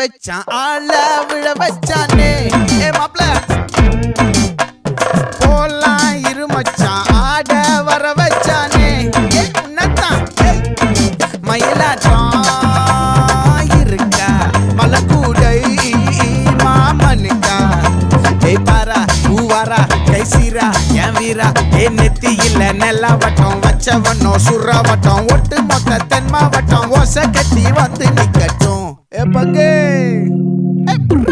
வச்சான் ஆள விழ வச்சானே ஏ மாப்ள போலாம் இருமச்சான் ஆட வர வச்சானே ஏ உன்னத்தான் மயிலாட்டம் இருக்கா மலக்கூடை மாமனுக்கா ஏய் பாரா பூவாரா கைசீரா என் வீரா ஏ நெத்தி இல்ல நெல்லா வட்டம் வச்சவனோ சுறா வட்டம் ஒட்டு மொத்த தென் மாவட்டம் ஓசை கட்டி வந்து நிக்கட்டும் ஏ பங்கே